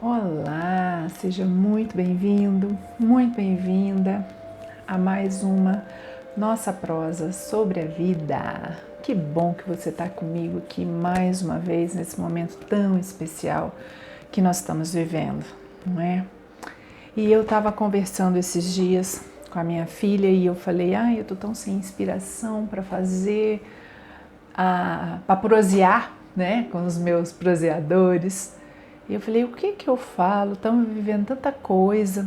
Olá, seja muito bem-vindo, muito bem-vinda a mais uma Nossa Prosa sobre a Vida. Que bom que você está comigo aqui mais uma vez nesse momento tão especial que nós estamos vivendo, não é? E eu estava conversando esses dias com a minha filha e eu falei, eu estou tão sem inspiração para fazer, para prosear, né, com os meus proseadores. E eu falei, o que que eu falo? Estamos vivendo tanta coisa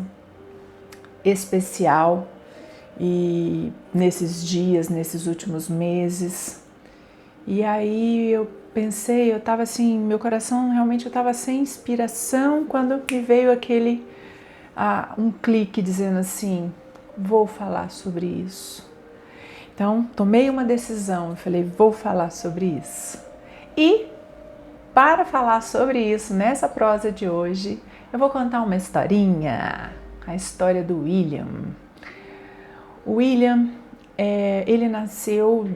especial e nesses dias, nesses últimos meses. E aí eu pensei, eu estava assim, meu coração realmente estava sem inspiração quando me veio um clique dizendo assim, vou falar sobre isso. Então tomei uma decisão, eu falei, vou falar sobre isso. E para falar sobre isso nessa prosa de hoje, eu vou contar uma historinha, a história do William. O William, ele nasceu,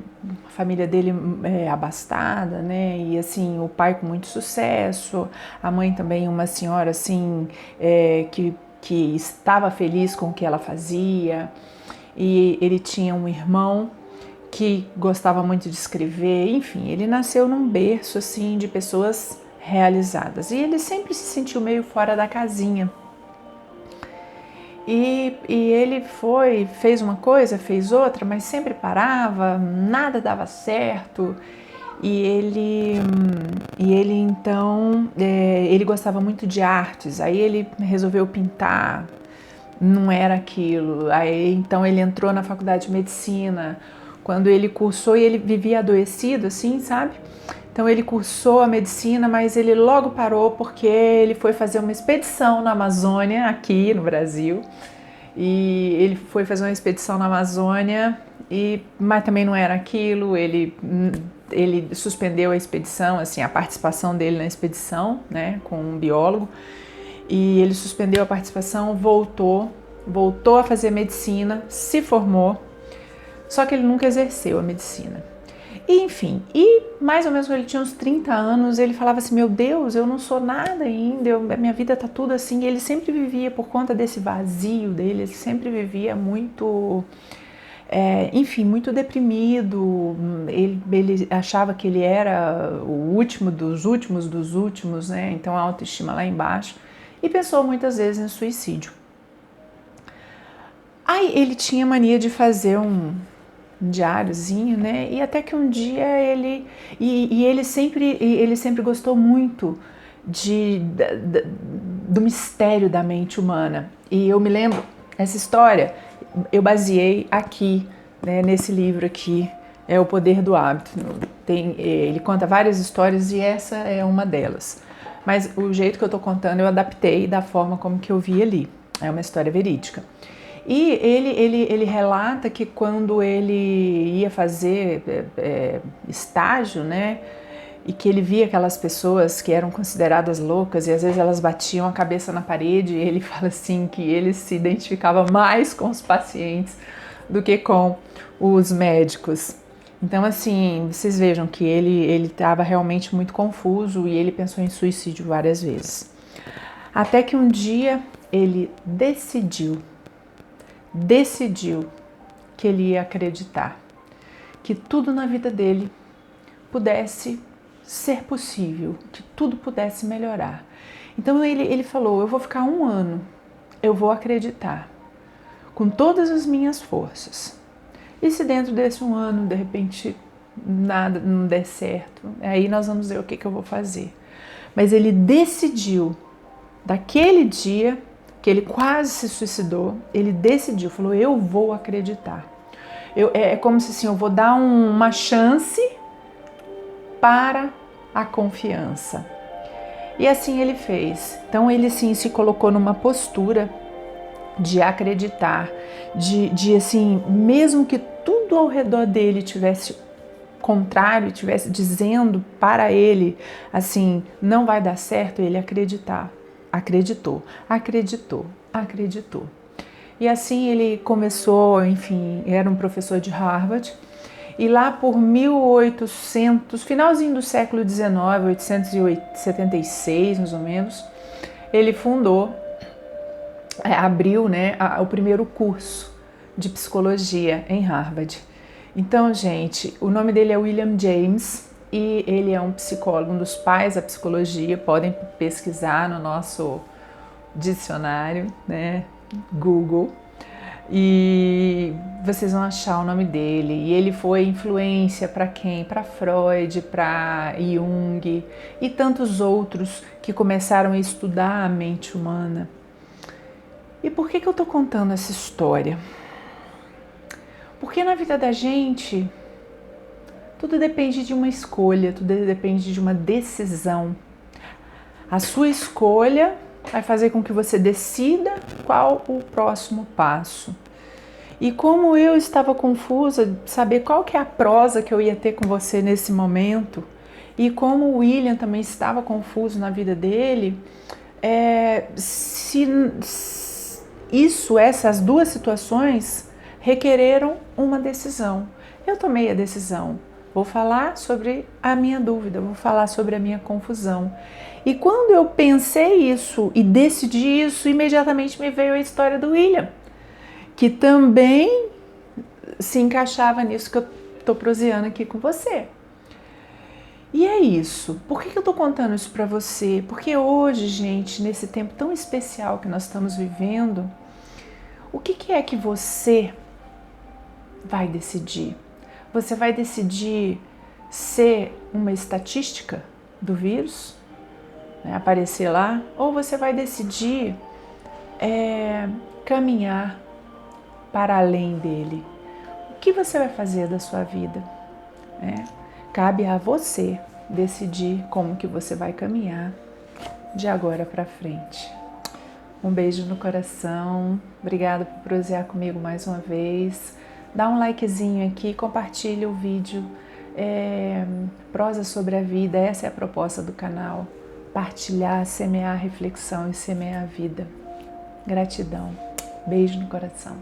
a família dele é abastada, né? E assim, o pai com muito sucesso, a mãe também uma senhora assim, que estava feliz com o que ela fazia. E ele tinha um irmão que gostava muito de escrever, enfim, ele nasceu num berço assim de pessoas realizadas e ele sempre se sentiu meio fora da casinha. E ele fez uma coisa, fez outra, mas sempre parava, nada dava certo. E ele então, ele gostava muito de artes, aí ele resolveu pintar, não era aquilo. Aí então ele entrou na faculdade de medicina. Quando ele cursou, e ele vivia adoecido, assim, sabe? Então ele cursou a medicina, mas ele logo parou porque ele foi fazer uma expedição na Amazônia, aqui no Brasil. E ele foi fazer uma expedição na Amazônia, mas também não era aquilo. Ele suspendeu a expedição, assim, a participação dele na expedição, né, com um biólogo. E ele suspendeu a participação, voltou a fazer medicina, se formou. Só que ele nunca exerceu a medicina. E, enfim, mais ou menos quando ele tinha uns 30 anos, ele falava assim, meu Deus, eu não sou nada ainda, minha vida tá tudo assim. E ele sempre vivia, por conta desse vazio dele, ele sempre vivia muito, enfim, muito deprimido. Ele achava que ele era o último dos últimos, né? Então a autoestima lá embaixo. E pensou muitas vezes em suicídio. Aí ele tinha mania de fazer um diáriozinho, né? E até que um dia ele sempre gostou muito do mistério da mente humana. E eu me lembro, essa história eu baseei aqui, né, nesse livro aqui, é O Poder do Hábito. Ele conta várias histórias e essa é uma delas. Mas o jeito que eu tô contando eu adaptei da forma como que eu vi ali. É uma história verídica. E ele relata que quando ele ia fazer estágio, né, e que ele via aquelas pessoas que eram consideradas loucas e às vezes elas batiam a cabeça na parede, e ele fala assim que ele se identificava mais com os pacientes do que com os médicos. Então, assim, vocês vejam que ele estava realmente muito confuso e ele pensou em suicídio várias vezes. Até que um dia ele decidiu que ele ia acreditar que tudo na vida dele pudesse ser possível, que tudo pudesse melhorar. Então ele falou, eu vou ficar 1 ano, eu vou acreditar com todas as minhas forças. E se dentro desse 1 ano, de repente, nada não der certo, aí nós vamos ver o que eu vou fazer. Mas ele decidiu, daquele dia que ele quase se suicidou, ele decidiu, falou, eu vou acreditar. É como se assim, eu vou dar uma chance para a confiança. E assim ele fez. Então ele assim, se colocou numa postura de acreditar, de assim, mesmo que tudo ao redor dele tivesse contrário, tivesse dizendo para ele assim, não vai dar certo, ele acreditar. Acreditou. E assim ele começou, enfim, era um professor de Harvard, e lá por 1800, finalzinho do século XIX, 876 mais ou menos, ele fundou, abriu, né, o primeiro curso de psicologia em Harvard. Então, gente, o nome dele é William James e ele é um psicólogo, um dos pais da psicologia. Podem pesquisar no nosso dicionário, né, Google, e vocês vão achar o nome dele. E ele foi influência para quem? Para Freud, para Jung e tantos outros que começaram a estudar a mente humana. E por que eu estou contando essa história? Porque na vida da gente, tudo depende de uma escolha, tudo depende de uma decisão. A sua escolha vai fazer com que você decida qual o próximo passo. E como eu estava confusa de saber qual que é a prosa que eu ia ter com você nesse momento, e como o William também estava confuso na vida dele, essas duas situações requereram uma decisão. Eu tomei a decisão. Vou falar sobre a minha dúvida, vou falar sobre a minha confusão. E quando eu pensei isso e decidi isso, imediatamente me veio a história do William, que também se encaixava nisso que eu estou proseando aqui com você. E é isso. Por que eu estou contando isso para você? Porque hoje, gente, nesse tempo tão especial que nós estamos vivendo, o que é que você vai decidir? Você vai decidir ser uma estatística do vírus, né, aparecer lá? Ou você vai decidir caminhar para além dele? O que você vai fazer da sua vida? Cabe a você decidir como que você vai caminhar de agora para frente. Um beijo no coração. Obrigada por prosear comigo mais uma vez. Dá um likezinho aqui, compartilha o vídeo. Prosa sobre a vida, essa é a proposta do canal. Partilhar, semear reflexão e semear a vida. Gratidão. Beijo no coração.